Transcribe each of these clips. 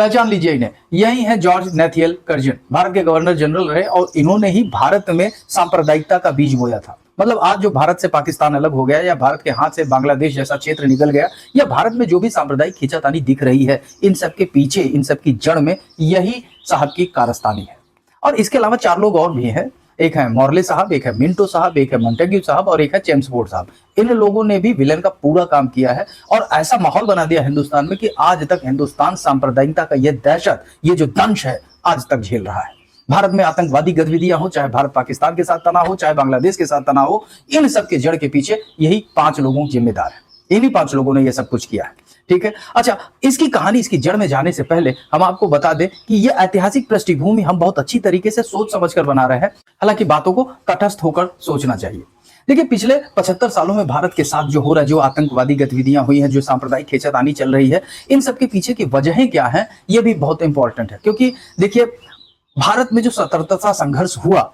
पहचान लीजिए इन्हें, यही है जॉर्ज नैथियल कर्जन, भारत के गवर्नर जनरल रहे और इन्होंने ही भारत में सांप्रदायिकता का बीज बोया था। मतलब आज जो भारत से पाकिस्तान अलग हो गया या भारत के हाथ से बांग्लादेश जैसा क्षेत्र निकल गया या भारत में जो भी सांप्रदायिक खींचातानी दिख रही है, इन सब के पीछे, इन सब की जड़ में यही साहब की कारस्तानी है। और इसके अलावा 4 लोग और भी हैं, एक है मॉर्ले साहब, एक है मिंटो साहब, एक है मोंटेग्यू साहब और एक है चेम्सफोर्ड साहब। इन लोगों ने भी विलेन का पूरा काम किया है और ऐसा माहौल बना दिया हिंदुस्तान में कि आज तक हिंदुस्तान सांप्रदायिकता का ये दहशत, ये जो दंश है, आज तक झेल रहा है। भारत में आतंकवादी गतिविधियां हो, चाहे भारत पाकिस्तान के साथ तनाव हो, चाहे बांग्लादेश के साथ तनाव हो, इन सब के जड़ के पीछे यही 5 लोगों जिम्मेदार है। इन्हीं 5 लोगों ने यह सब कुछ किया है। ठीक है, अच्छा, इसकी कहानी, इसकी जड़ में जाने से पहले हम आपको बता दें कि यह ऐतिहासिक पृष्ठभूमि हम बहुत अच्छी तरीके से सोच समझकर बना रहे हैं। हालांकि बातों को तटस्थ होकर सोचना चाहिए। देखिए, पिछले 75 सालों में भारत के साथ जो हो रहा है, जो आतंकवादी गतिविधियां हुई हैं, जो सांप्रदायिक खींचातानी चल रही है, इन सब के पीछे की वजहें क्या हैं, यह भी बहुत इंपॉर्टेंट है। क्योंकि देखिए, भारत में जो स्वतंत्रता संघर्ष हुआ,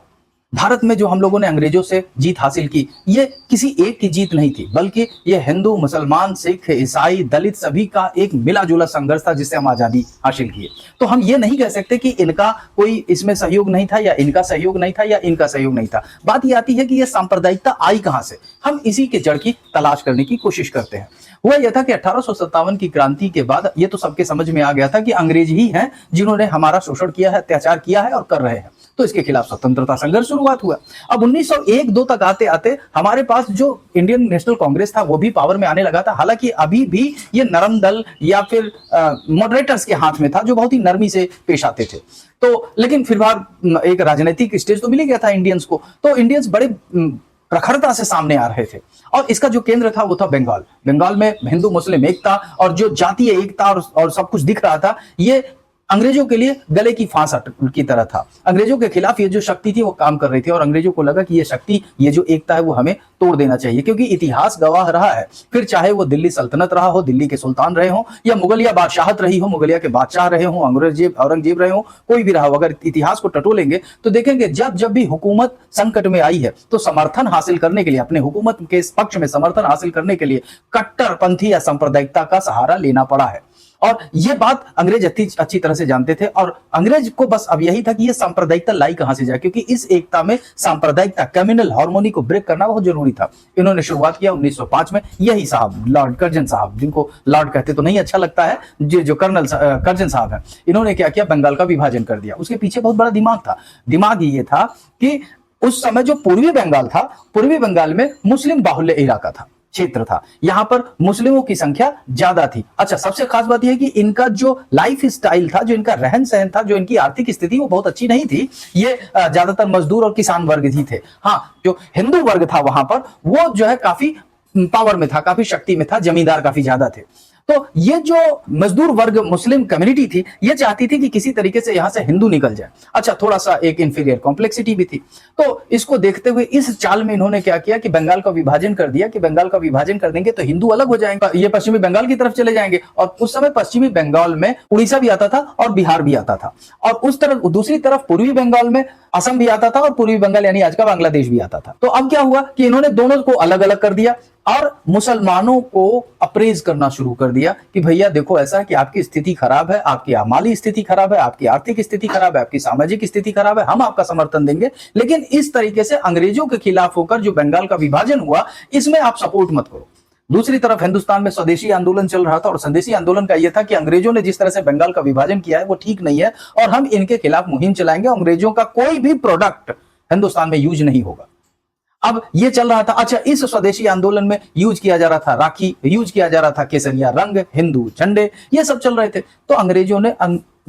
भारत में जो हम लोगों ने अंग्रेजों से जीत हासिल की, ये किसी एक की जीत नहीं थी, बल्कि ये हिंदू, मुसलमान, सिख, ईसाई, दलित सभी का एक मिला जुला संघर्ष था जिससे हम आजादी हासिल किए। तो हम ये नहीं कह सकते कि इनका कोई इसमें सहयोग नहीं था या इनका सहयोग नहीं था या इनका सहयोग नहीं था। बात ये आती है कि ये सांप्रदायिकता आई कहां से, हम इसी के जड़ की तलाश करने की कोशिश करते हैं। हुआ यह था कि 1857 की क्रांति के बाद ये तो सबके समझ में आ गया था कि अंग्रेज ही हैं जिन्होंने हमारा शोषण किया है, अत्याचार किया है और कर रहे हैं। तो इसके खिलाफ स्वतंत्रता संघर्ष शुरुआत हुआ। अब 1901-2 तक आते आते हमारे पास जो इंडियन नेशनल कांग्रेस था वो भी पावर में आने लगा था। हालांकि अभी भी ये नरम दल या फिर मॉडरेटर्स के हाथ में था जो बहुत ही नरमी से पेश आते थे। तो लेकिन फिर बार एक राजनीतिक स्टेज तो मिल गया था इंडियंस को, तो इंडियंस बड़े प्रखरता से सामने आ रहे थे और इसका जो केंद्र था वो था बंगाल। बंगाल में हिंदू मुस्लिम एकता और जो जातीय एकता और सब कुछ दिख रहा था, ये अंग्रेजों के लिए गले की फांस की तरह था। अंग्रेजों के खिलाफ ये जो शक्ति थी वो काम कर रही थी और अंग्रेजों को लगा कि ये शक्ति, ये जो एकता है वो हमें तोड़ देना चाहिए, क्योंकि इतिहास गवाह रहा है, फिर चाहे वो दिल्ली सल्तनत रहा हो, दिल्ली के सुल्तान रहे हो या मुगलिया बादशाहत रही हो, मुगलिया के बादशाह रहे हो, औरंगजेब रहे हो, कोई भी रहा हो, अगर इतिहास को टटोलेंगे तो देखेंगे जब भी हुकूमत संकट में आई है तो समर्थन हासिल करने के लिए, अपने हुकूमत के पक्ष में समर्थन हासिल करने के लिए कट्टरपंथी या सांप्रदायिकता का सहारा लेना पड़ा है। और यह बात अंग्रेज अच्छी तरह से जानते थे और अंग्रेज को बस अब यही था कि यह सांप्रदायिकता लाई कहां से जाए, क्योंकि इस एकता में सांप्रदायिकता, कम्युनल हार्मोनी को ब्रेक करना बहुत जरूरी था। इन्होंने शुरुआत किया 1905 में, यही साहब लॉर्ड कर्जन साहब, जिनको लॉर्ड कहते तो नहीं अच्छा लगता है, जो कर्नल कर्जन साहब है, इन्होंने क्या किया, बंगाल का विभाजन कर दिया। उसके पीछे बहुत बड़ा दिमाग था। दिमाग ये था कि उस समय जो पूर्वी बंगाल था, पूर्वी बंगाल में मुस्लिम बाहुल्य इलाका था, क्षेत्र था, यहां पर मुस्लिमों की संख्या ज्यादा थी। अच्छा, सबसे खास बात यह है कि इनका जो लाइफ स्टाइल था, जो इनका रहन सहन था, जो इनकी आर्थिक स्थिति वो बहुत अच्छी नहीं थी। ये ज्यादातर मजदूर और किसान वर्ग ही थे। हाँ, जो हिंदू वर्ग था वहां पर वो जो है काफी पावर में था, काफी शक्ति में था, जमींदार काफी ज्यादा थे। तो ये जो मजदूर वर्ग मुस्लिम कम्युनिटी थी, ये चाहती थी कि किसी तरीके से यहां से हिंदू निकल जाए। अच्छा, थोड़ा सा एक इंफीरियर कॉम्प्लेक्सिटी भी थी। तो इसको देखते हुए इस चाल में इन्होंने क्या किया कि बंगाल का विभाजन कर दिया कि बंगाल का विभाजन कर देंगे तो हिंदू अलग हो जाएंगे, ये पश्चिमी बंगाल की तरफ चले जाएंगे। और उस समय पश्चिमी बंगाल में उड़ीसा भी आता था और बिहार भी आता था, और उस तरफ दूसरी तरफ पूर्वी बंगाल में असम भी आता था और पूर्वी बंगाल यानी आज का बांग्लादेश भी आता था। तो अब क्या हुआ कि इन्होंने दोनों को अलग अलग कर दिया और मुसलमानों को अप्रेज करना शुरू कर दिया कि भैया देखो, ऐसा है कि आपकी स्थिति खराब है, आपकी माली स्थिति खराब है, आपकी आर्थिक स्थिति खराब है, आपकी सामाजिक स्थिति खराब है, हम आपका समर्थन देंगे, लेकिन इस तरीके से अंग्रेजों के खिलाफ होकर जो बंगाल का विभाजन हुआ, इसमें आप सपोर्ट मत करो। दूसरी तरफ हिंदुस्तान में स्वदेशी आंदोलन चल रहा था और स्वदेशी आंदोलन का यह था कि अंग्रेजों ने जिस तरह से बंगाल का विभाजन किया है वो ठीक नहीं है और हम इनके खिलाफ मुहिम चलाएंगे, अंग्रेजों का कोई भी प्रोडक्ट हिंदुस्तान में यूज नहीं होगा। अब ये चल रहा था। अच्छा, इस स्वदेशी आंदोलन में यूज किया जा रहा था राखी, यूज किया जा रहा था केसरिया रंग, हिंदू झंडे, ये सब चल रहे थे। तो अंग्रेजों ने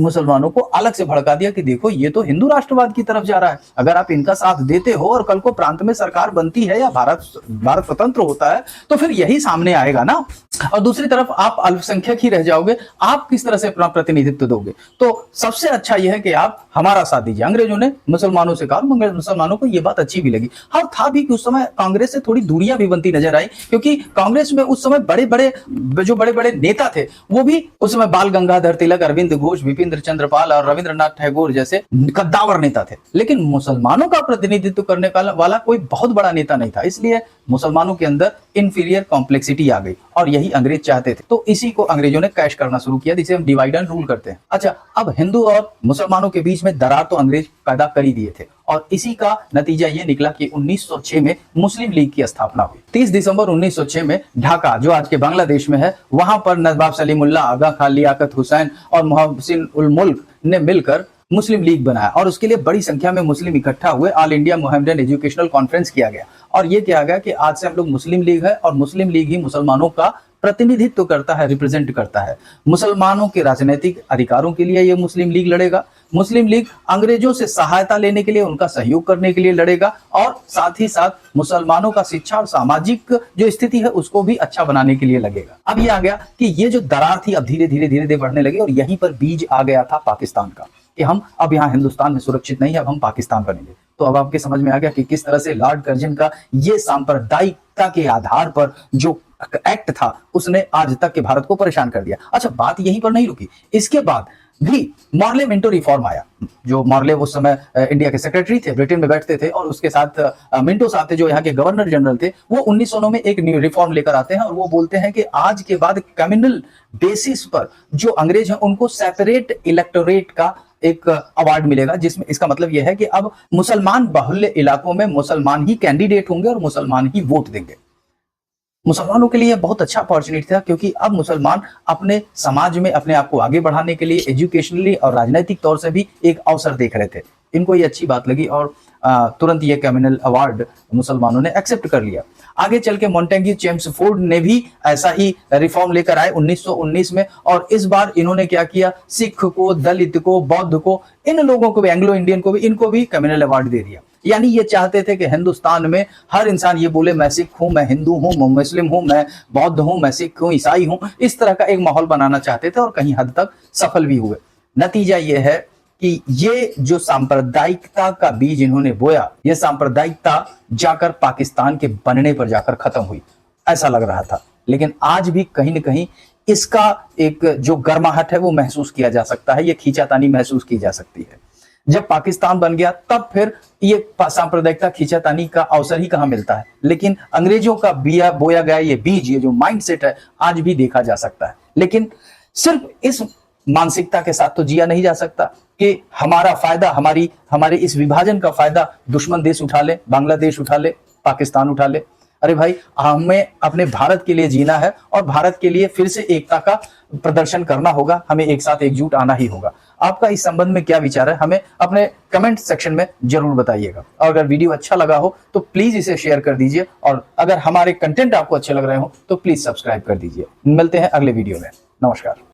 मुसलमानों को अलग से भड़का दिया कि देखो, ये तो हिंदू राष्ट्रवाद की तरफ जा रहा है, अगर आप इनका साथ देते हो और कल को प्रांत में सरकार बनती है या भारत स्वतंत्र होता है तो फिर यही सामने आएगा ना। और दूसरी तरफ आप अल्पसंख्यक ही रह जाओगे, आप किस तरह से अपना प्रतिनिधित्व दोगे। तो सबसे अच्छा यह है कि आप हमारा साथ दीजिए। अंग्रेजों ने मुसलमानों से कहा, मुसलमानों को यह बात अच्छी भी लगी। हाँ, था भी कि उस समय कांग्रेस से थोड़ी दूरियां भी बनती नजर आई, क्योंकि कांग्रेस में उस समय बड़े बड़े नेता थे वो भी उस समय बाल गंगाधर तिलक, अरविंद घोष, विपिन बंकिम चंद्र पाल और रविंद्रनाथ टैगोर जैसे कद्दावर नेता थे, लेकिन मुसलमानों का प्रतिनिधित्व करने वाला कोई बहुत बड़ा नेता नहीं था। इसलिए मुसलमानों के अंदर इंफीरियर कॉम्प्लेक्सिटी आ गई और यही अंग्रेज चाहते थे। तो इसी को अंग्रेजों ने कैश करना शुरू किया, जिसे हम डिवाइड एंड रूल करते हैं। अच्छा, अब हिंदू और मुसलमानों के बीच में दरार तो अंग्रेज पैदा कर ही दिए थे और इसी का नतीजा ये निकला कि 1906 में मुस्लिम लीग की स्थापना हुई। 30 दिसंबर 1906 में ढाका, जो आज के बांग्लादेश में है, वहां पर नवाब सलीमुल्लाह, आगा खान, लियाकत हुसैन और मोहसिन उल मुल्क ने मिलकर मुस्लिम लीग बनाया और उसके लिए बड़ी संख्या में मुस्लिम इकट्ठा हुए। All India Mohammedan educational conference किया गया और ये किया गया कि आज से हम लोग मुस्लिम लीग है और मुस्लिम लीग ही मुसलमानों का प्रतिनिधित्व करता है, रिप्रेजेंट करता है। मुसलमानों के राजनीतिक अधिकारों के लिए ये मुस्लिम लीग लड़ेगा। मुस्लिम लीग अंग्रेजों से सहायता लेने के लिए, उनका सहयोग करने के लिए लड़ेगा और साथ ही साथ मुसलमानों का शिक्षा और सामाजिक जो स्थिति है उसको भी अच्छा बनाने के लिए लगेगा। अब ये आ गया कि ये जो दरार थी अब धीरे धीरे बढ़ने लगी और यहीं पर बीज आ गया था पाकिस्तान का कि हम अब यहाँ हिंदुस्तान में सुरक्षित नहीं है, अब हम पाकिस्तान बनेंगे। तो अब आपके समझ में आ गया कि किस तरह से लॉर्ड कर्जन का ये सांप्रदायिकता के आधार पर जो एक्ट था उसने आज तक के भारत को परेशान कर दिया। अच्छा, बात यहीं पर नहीं रुकी, इसके बाद भी मॉर्ले मिंटो रिफॉर्म आया। जो मॉर्ले उस समय इंडिया के सेक्रेटरी थे, ब्रिटेन में बैठते थे और उसके साथ मिंटो साहब थे जो यहाँ के गवर्नर जनरल थे। वो 1909 में एक रिफॉर्म लेकर आते हैं और वो बोलते हैं कि आज के बाद कम्युनल बेसिस पर जो अंग्रेज हैं उनको सेपरेट इलेक्टोरेट का एक अवार्ड मिलेगा, जिसमें इसका मतलब यह है कि अब मुसलमान बाहुल्य इलाकों में मुसलमान ही कैंडिडेट होंगे और मुसलमान ही वोट देंगे। मुसलमानों के लिए बहुत अच्छा अपॉर्चुनिटी था क्योंकि अब मुसलमान अपने समाज में अपने आप को आगे बढ़ाने के लिए एजुकेशनली और राजनीतिक तौर से भी एक अवसर देख रहे थे। इनको ये अच्छी बात लगी और तुरंत ये कम्युनल अवार्ड मुसलमानों ने एक्सेप्ट कर लिया। आगे चल के मॉन्टेग्यू चेम्सफोर्ड ने भी ऐसा ही रिफॉर्म लेकर आए 1919 में और इस बार इन्होंने क्या किया, सिख को, दलित को, बौद्ध को, इन लोगों को भी, एंग्लो इंडियन को भी, इनको भी कम्युनल अवार्ड दे दिया। यानी ये चाहते थे कि हिंदुस्तान में हर इंसान ये बोले मैं सिख हूं, मैं हिंदू हूं, मैं मुस्लिम हूं, मैं बौद्ध हूं, मैं सिख हूं, ईसाई हूं। इस तरह का एक माहौल बनाना चाहते थे और कहीं हद तक सफल भी हुए। नतीजा ये है कि ये जो सांप्रदायिकता का बीज इन्होंने बोया, ये सांप्रदायिकता जाकर पाकिस्तान के बनने पर जाकर खत्म हुई, ऐसा लग रहा था। लेकिन आज भी कहीं न कहीं इसका एक जो गर्माहट है वो महसूस किया जा सकता है, ये खींचातानी महसूस की जा सकती है। जब पाकिस्तान बन गया तब फिर ये सांप्रदायिकता, खींचातानी का अवसर ही कहां मिलता है। लेकिन अंग्रेजों का बोया गया ये बीज, ये जो माइंडसेट है, आज भी देखा जा सकता है। लेकिन सिर्फ इस मानसिकता के साथ तो जिया नहीं जा सकता कि हमारा फायदा, हमारे इस विभाजन का फायदा दुश्मन देश उठा ले, बांग्लादेश उठा ले, पाकिस्तान उठा ले। अरे भाई, हमें अपने भारत के लिए जीना है और भारत के लिए फिर से एकता का प्रदर्शन करना होगा, हमें एक साथ एकजुट आना ही होगा। आपका इस संबंध में क्या विचार है, हमें अपने कमेंट सेक्शन में जरूर बताइएगा। और अगर वीडियो अच्छा लगा हो तो प्लीज इसे शेयर कर दीजिए और अगर हमारे कंटेंट आपको अच्छे लग रहे हो तो प्लीज सब्सक्राइब कर दीजिए। मिलते हैं अगले वीडियो में। नमस्कार।